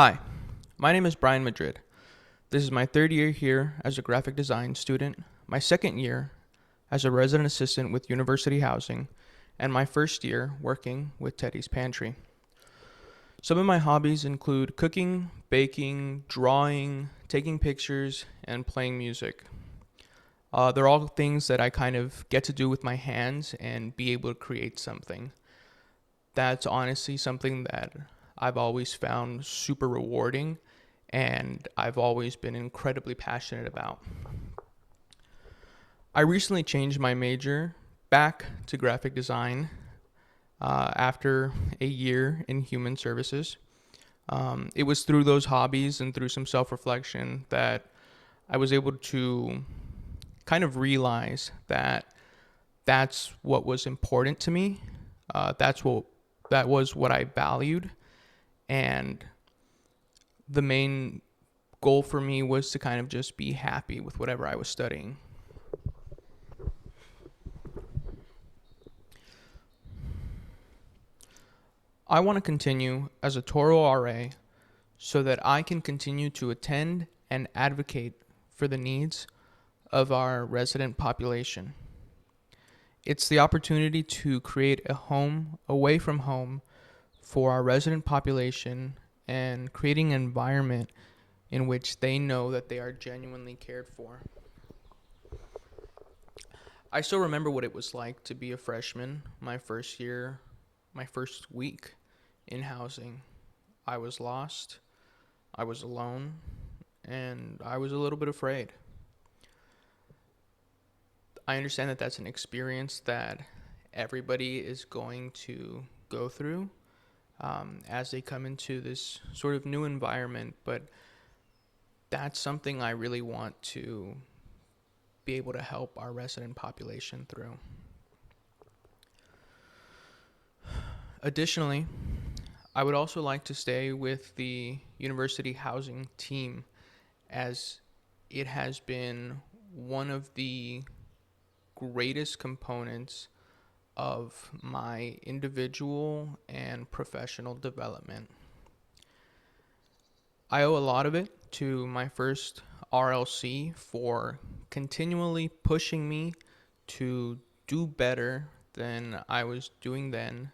Hi, my name is Bryan Madrid. This is my third year here as a graphic design student, my second year as a resident assistant with University Housing, and my first year working with Teddy's Pantry. Some of my hobbies include cooking, baking, drawing, taking pictures, and playing music. They're all things that I kind of get to do with my hands and be able to create something. That's honestly something that I've always found super rewarding and I've always been incredibly passionate about. I recently changed my major back to graphic design after a year in human services. It was through those hobbies and through some self reflection that I was able to kind of realize that that's what was important to me. That was what I valued, and the main goal for me was to kind of just be happy with whatever I was studying. I want to continue as a Toro RA so that I can continue to attend and advocate for the needs of our resident population. It's the opportunity to create a home away from home for our resident population and creating an environment in which they know that they are genuinely cared for. I still remember what it was like to be a freshman my first year, my first week in housing. I was lost, I was alone, and I was a little bit afraid. I understand that that's an experience that everybody is going to go through as they come into this sort of new environment, but that's something I really want to be able to help our resident population through. Additionally, I would also like to stay with the university housing team, as it has been one of the greatest components of my individual and professional development. I owe a lot of it to my first RLC for continually pushing me to do better than I was doing then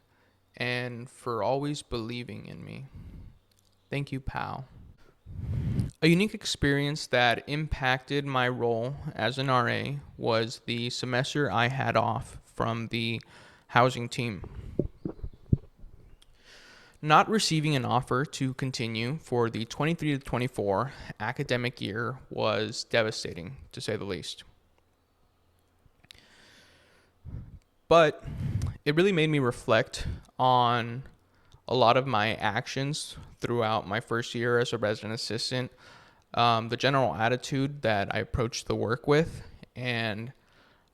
and for always believing in me. Thank you, pal. A unique experience that impacted my role as an RA was the semester I had off from the housing team. Not receiving an offer to continue for the 23 to 24 academic year was devastating, to say the least. But it really made me reflect on a lot of my actions throughout my first year as a resident assistant, the general attitude that I approached the work with, and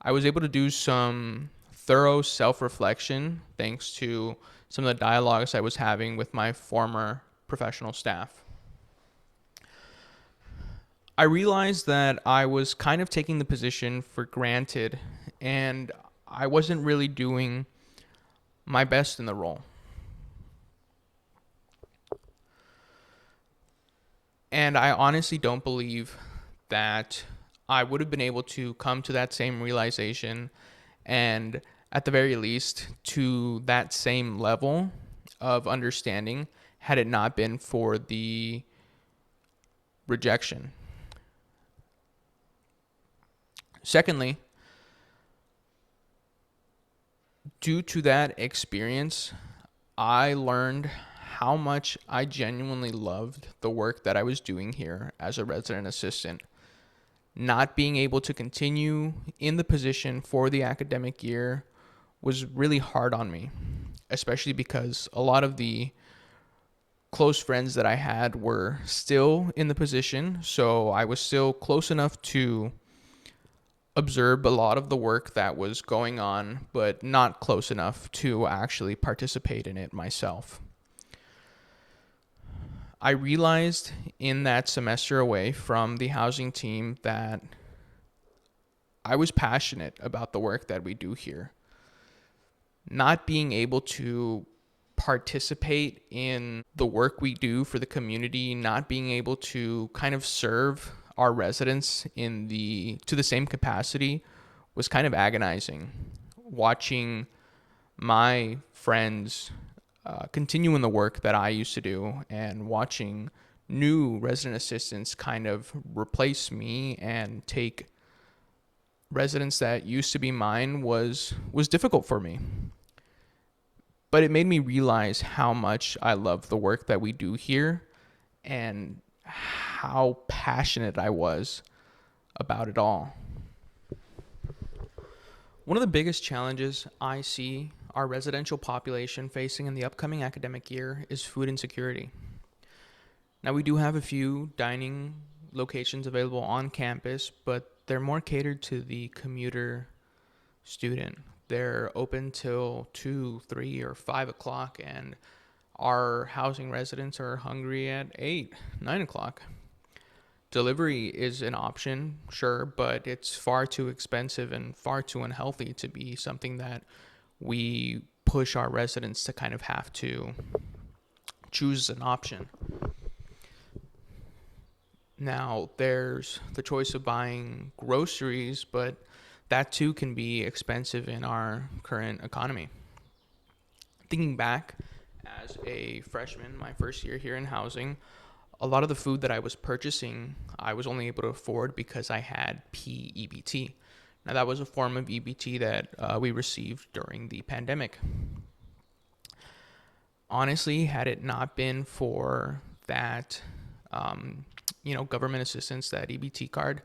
I was able to do some thorough self-reflection thanks to some of the dialogues I was having with my former professional staff. I realized that I was kind of taking the position for granted, and I wasn't really doing my best in the role. And I honestly don't believe that I would have been able to come to that same realization and, at the very least, to that same level of understanding had it not been for the rejection. Secondly, due to that experience, I learned how much I genuinely loved the work that I was doing here as a resident assistant. Not being able to continue in the position for the academic year was really hard on me, especially because a lot of the close friends that I had were still in the position, so I was still close enough to observe a lot of the work that was going on, but not close enough to actually participate in it myself. I realized in that semester away from the housing team that I was passionate about the work that we do here. Not being able to participate in the work we do for the community, not being able to kind of serve our residents to the same capacity was kind of agonizing. Watching my friends continue in the work that I used to do and watching new resident assistants kind of replace me and take residents that used to be mine was difficult for me. But it made me realize how much I love the work that we do here and how passionate I was about it all. One of the biggest challenges I see our residential population facing in the upcoming academic year is food insecurity. Now, we do have a few dining locations available on campus, but they're more catered to the commuter student. They're open till 2, 3, or 5 o'clock, and our housing residents are hungry at 8, 9 o'clock. Delivery is an option, sure, but it's far too expensive and far too unhealthy to be something that we push our residents to kind of have to choose an option. Now, there's the choice of buying groceries, but that too can be expensive in our current economy. Thinking back as a freshman, my first year here in housing, a lot of the food that I was purchasing, I was only able to afford because I had PEBT. Now, that was a form of EBT that we received during the pandemic. Honestly, had it not been for that, government assistance, that EBT card,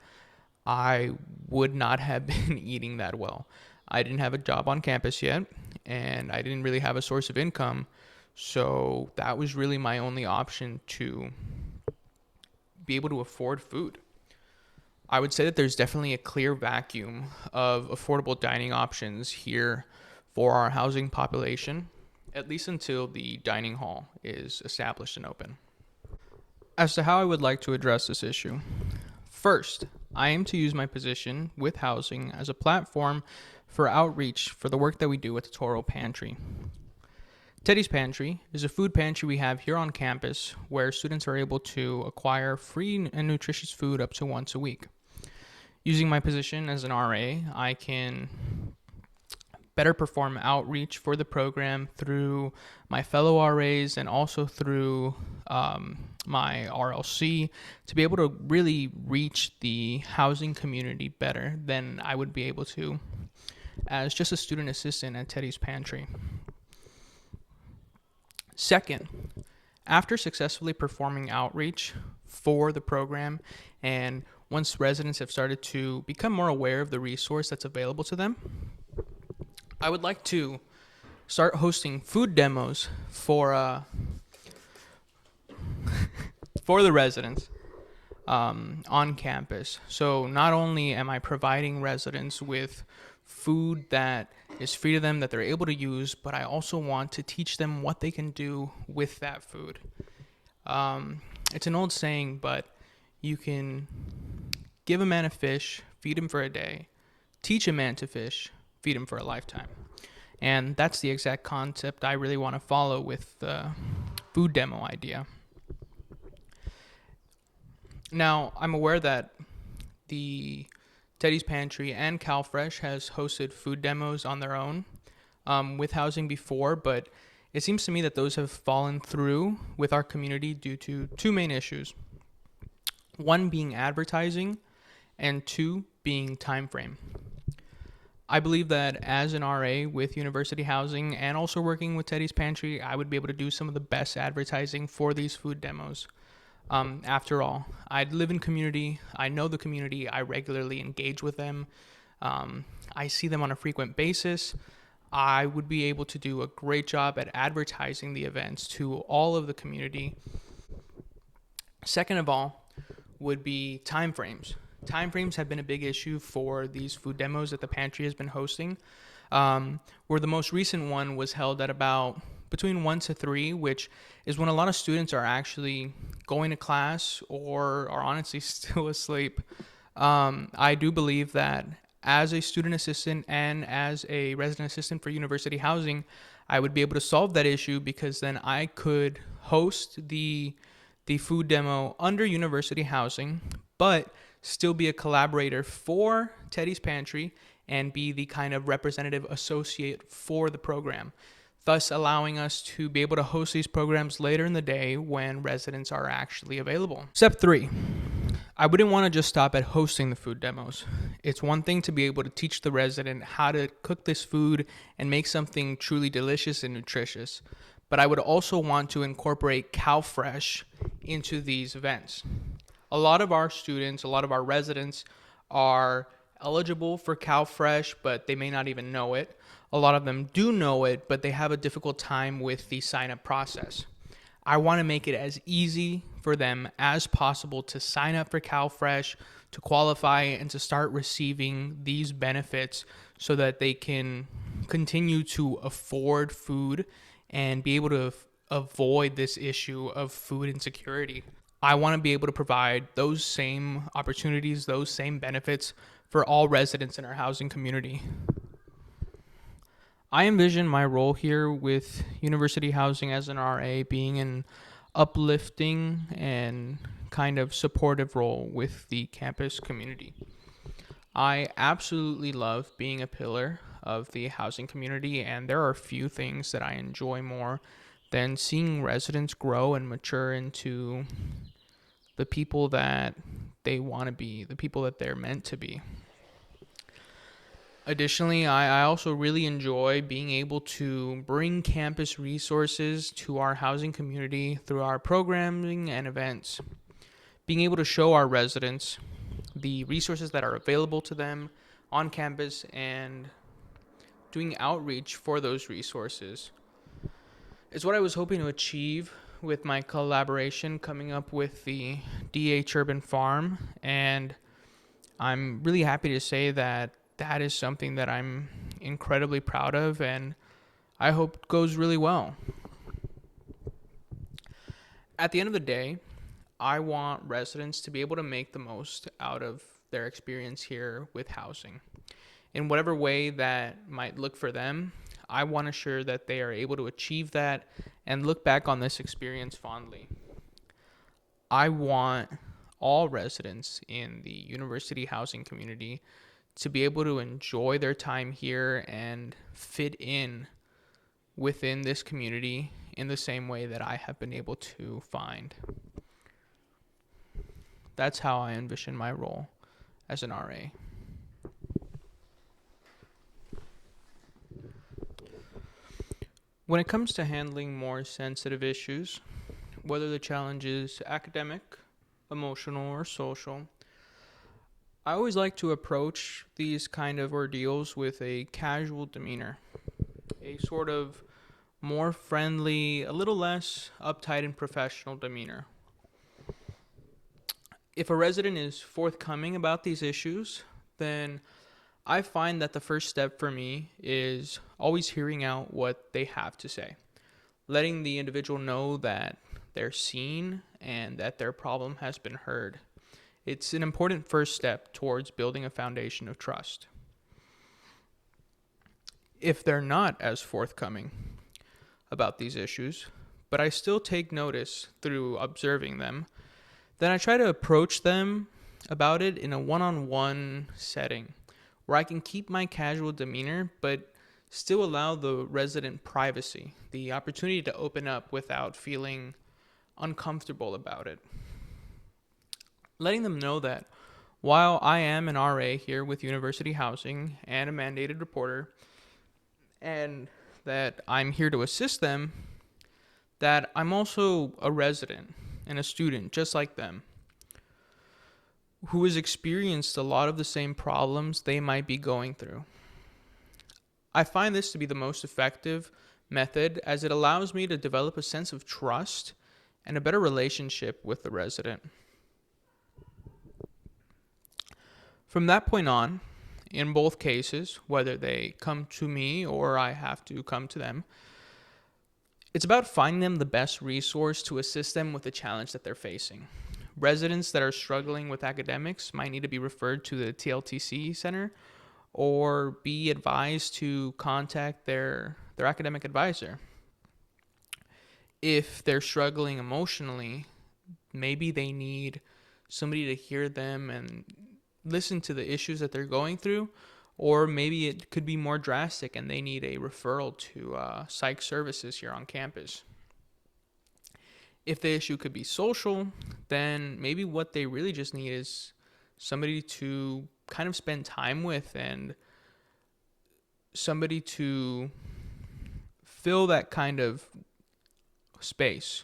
I would not have been eating that well. I didn't have a job on campus yet, and I didn't really have a source of income. So that was really my only option to be able to afford food. I would say that there's definitely a clear vacuum of affordable dining options here for our housing population, at least until the dining hall is established and open. As to how I would like to address this issue, first, I aim to use my position with housing as a platform for outreach for the work that we do at the Toro Pantry. Teddy's Pantry is a food pantry we have here on campus where students are able to acquire free and nutritious food up to once a week. Using my position as an RA, I can better perform outreach for the program through my fellow RAs and also through my RLC to be able to really reach the housing community better than I would be able to as just a student assistant at Teddy's Pantry. Second, after successfully performing outreach for the program and once residents have started to become more aware of the resource that's available to them, I would like to start hosting food demos for the residents on campus. So not only am I providing residents with food that is free to them that they're able to use, but I also want to teach them what they can do with that food. It's an old saying, but you can give a man a fish, feed him for a day, teach a man to fish, feed him for a lifetime. And that's the exact concept I really want to follow with the food demo idea. Now, I'm aware that the Teddy's Pantry and CalFresh has hosted food demos on their own with housing before, but it seems to me that those have fallen through with our community due to two main issues. One being advertising, and two being time frame. I believe that as an RA with university housing and also working with Teddy's Pantry, I would be able to do some of the best advertising for these food demos. After all, I live in community, I know the community, I regularly engage with them, I see them on a frequent basis. I would be able to do a great job at advertising the events to all of the community. Second of all would be time frames. Time frames have been a big issue for these food demos that the pantry has been hosting, where the most recent one was held at about between 1 to 3, which is when a lot of students are actually going to class or are honestly still asleep. I do believe that as a student assistant and as a resident assistant for university housing, I would be able to solve that issue because then I could host the food demo under university housing, but still be a collaborator for Teddy's Pantry and be the kind of representative associate for the program, thus allowing us to be able to host these programs later in the day when residents are actually available. Step 3. I wouldn't want to just stop at hosting the food demos. It's one thing to be able to teach the resident how to cook this food and make something truly delicious and nutritious, but I would also want to incorporate CalFresh into these events. A lot of our students, a lot of our residents are eligible for CalFresh, but they may not even know it. A lot of them do know it, but they have a difficult time with the sign-up process. I want to make it as easy for them as possible to sign up for CalFresh, to qualify, and to start receiving these benefits so that they can continue to afford food and be able to avoid this issue of food insecurity. I want to be able to provide those same opportunities, those same benefits for all residents in our housing community. I envision my role here with university housing as an RA being an uplifting and kind of supportive role with the campus community. I absolutely love being a pillar of the housing community, and there are few things that I enjoy more than seeing residents grow and mature into the people that they want to be, the people that they're meant to be. Additionally, I also really enjoy being able to bring campus resources to our housing community through our programming and events. Being able to show our residents the resources that are available to them on campus and doing outreach for those resources is what I was hoping to achieve with my collaboration coming up with the DH Urban Farm, and I'm really happy to say that that is something that I'm incredibly proud of and I hope goes really well. At the end of the day, I want residents to be able to make the most out of their experience here with housing. In whatever way that might look for them, I want to ensure that they are able to achieve that and look back on this experience fondly. I want all residents in the university housing community to be able to enjoy their time here and fit in within this community in the same way that I have been able to find. That's how I envision my role as an RA. When it comes to handling more sensitive issues, whether the challenge is academic, emotional, or social, I always like to approach these kind of ordeals with a casual demeanor, a sort of more friendly, a little less uptight and professional demeanor. If a resident is forthcoming about these issues, then I find that the first step for me is always hearing out what they have to say, letting the individual know that they're seen and that their problem has been heard. It's an important first step towards building a foundation of trust. If they're not as forthcoming about these issues, but I still take notice through observing them, then I try to approach them about it in a one-on-one setting where I can keep my casual demeanor, but still allow the resident privacy, the opportunity to open up without feeling uncomfortable about it. Letting them know that while I am an RA here with University Housing and a mandated reporter, and that I'm here to assist them, that I'm also a resident and a student just like them, who has experienced a lot of the same problems they might be going through. I find this to be the most effective method as it allows me to develop a sense of trust and a better relationship with the resident. From that point on, in both cases, whether they come to me or I have to come to them, it's about finding them the best resource to assist them with the challenge that they're facing. Residents that are struggling with academics might need to be referred to the TLTC center, or be advised to contact their academic advisor. If they're struggling emotionally, maybe they need somebody to hear them and listen to the issues that they're going through, or maybe it could be more drastic and they need a referral to psych services here on campus. If the issue could be social, then maybe what they really just need is somebody to kind of spend time with and somebody to fill that kind of space.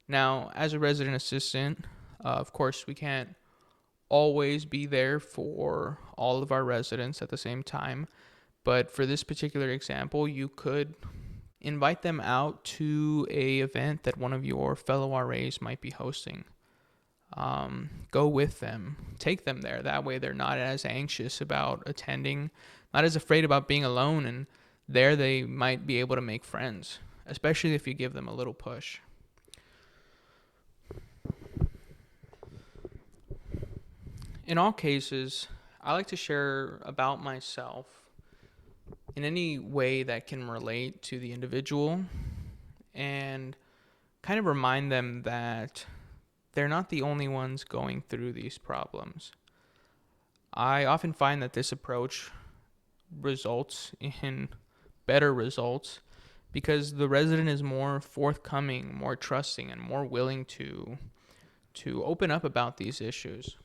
Now, as a resident assistant, of course, we can't always be there for all of our residents at the same time. But for this particular example, you could invite them out to a event that one of your fellow RAs might be hosting. Go with them, take them there. That way they're not as anxious about attending, not as afraid about being alone, and there they might be able to make friends, especially if you give them a little push. In all cases, I like to share about myself in any way that can relate to the individual and kind of remind them that they're not the only ones going through these problems. I often find that this approach results in better results because the resident is more forthcoming, more trusting, and more willing to open up about these issues.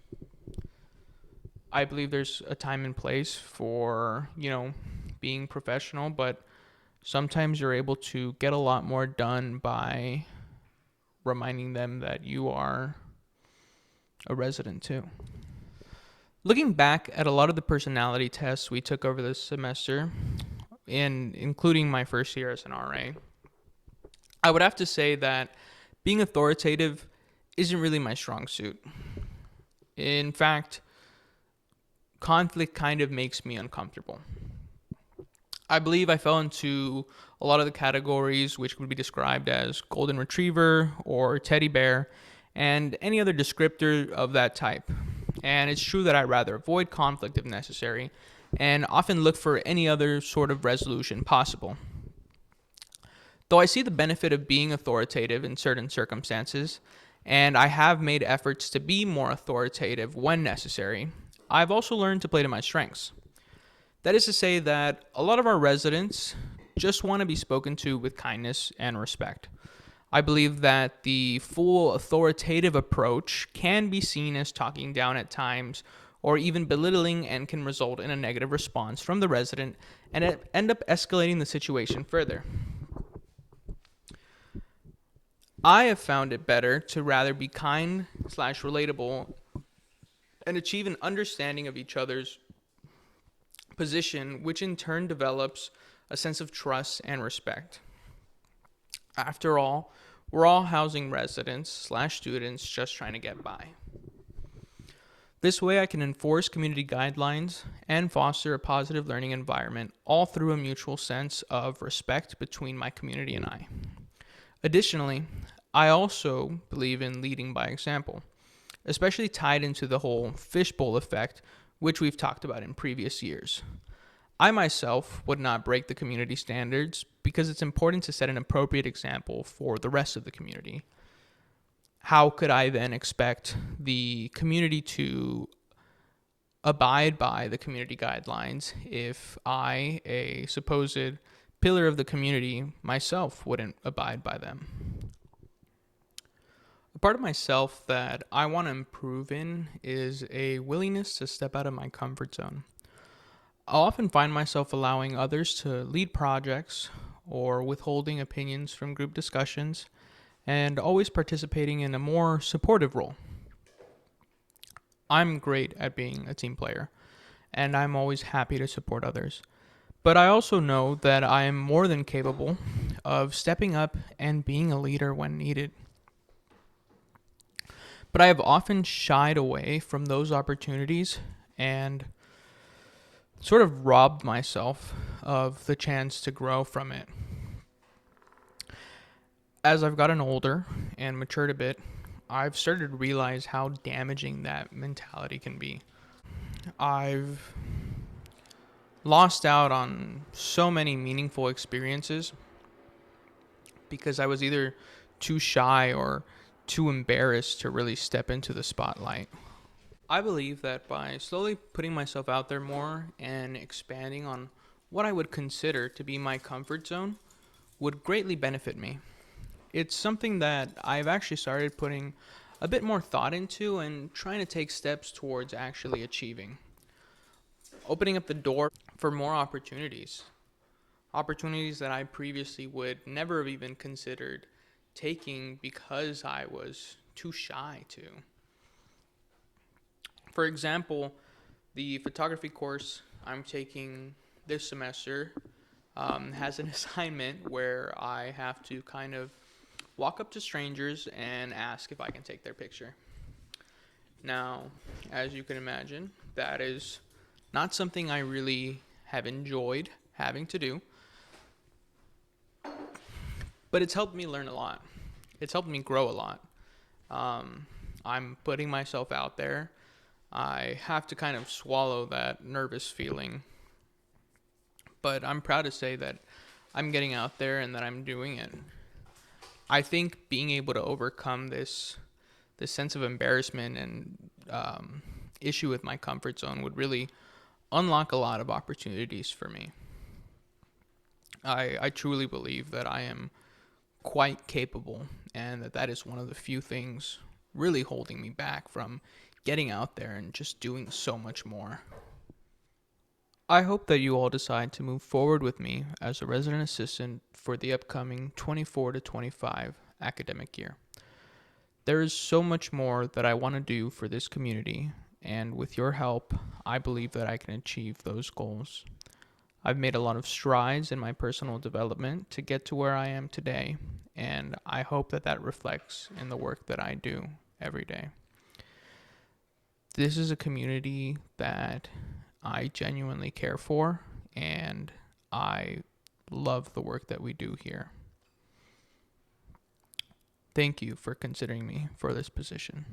I believe there's a time and place for, being professional, but sometimes you're able to get a lot more done by reminding them that you are a resident too. Looking back at a lot of the personality tests we took over this semester, and including my first year as an RA, I would have to say that being authoritative isn't really my strong suit. In fact, conflict kind of makes me uncomfortable. I believe I fell into a lot of the categories which would be described as golden retriever or teddy bear and any other descriptor of that type. And it's true that I rather avoid conflict if necessary and often look for any other sort of resolution possible. Though I see the benefit of being authoritative in certain circumstances, and I have made efforts to be more authoritative when necessary, I've also learned to play to my strengths. That is to say that a lot of our residents just want to be spoken to with kindness and respect. I believe that the full authoritative approach can be seen as talking down at times or even belittling and can result in a negative response from the resident and end up escalating the situation further. I have found it better to rather be kind/relatable and achieve an understanding of each other's position, which in turn develops a sense of trust and respect. After all, we're all housing residents/students just trying to get by. This way I can enforce community guidelines and foster a positive learning environment, all through a mutual sense of respect between my community and I. Additionally, I also believe in leading by example, especially tied into the whole fishbowl effect, which we've talked about in previous years. I myself would not break the community standards because it's important to set an appropriate example for the rest of the community. How could I then expect the community to abide by the community guidelines if I, a supposed pillar of the community, myself wouldn't abide by them? A part of myself that I want to improve in is a willingness to step out of my comfort zone. I'll often find myself allowing others to lead projects or withholding opinions from group discussions and always participating in a more supportive role. I'm great at being a team player, and I'm always happy to support others. But I also know that I am more than capable of stepping up and being a leader when needed. But I have often shied away from those opportunities and sort of robbed myself of the chance to grow from it. As I've gotten older and matured a bit, I've started to realize how damaging that mentality can be. I've lost out on so many meaningful experiences because I was either too shy or too embarrassed to really step into the spotlight. I believe that by slowly putting myself out there more and expanding on what I would consider to be my comfort zone would greatly benefit me. It's something that I've actually started putting a bit more thought into and trying to take steps towards actually achieving. Opening up the door for more opportunities. Opportunities that I previously would never have even considered taking because I was too shy to. For example, the photography course I'm taking this semester has an assignment where I have to kind of walk up to strangers and ask if I can take their picture. Now, as you can imagine, that is not something I really have enjoyed having to do, but it's helped me learn a lot. It's helped me grow a lot. I'm putting myself out there. I have to kind of swallow that nervous feeling, but I'm proud to say that I'm getting out there and that I'm doing it. I think being able to overcome this sense of embarrassment and issue with my comfort zone would really unlock a lot of opportunities for me. I truly believe that I am quite capable and that is one of the few things really holding me back from getting out there and just doing so much more. I hope that you all decide to move forward with me as a resident assistant for the upcoming 24 to 25 academic year. There is so much more that I want to do for this community, and with your help, I believe that I can achieve those goals. I've made a lot of strides in my personal development to get to where I am today, and I hope that that reflects in the work that I do every day. This is a community that I genuinely care for, and I love the work that we do here. Thank you for considering me for this position.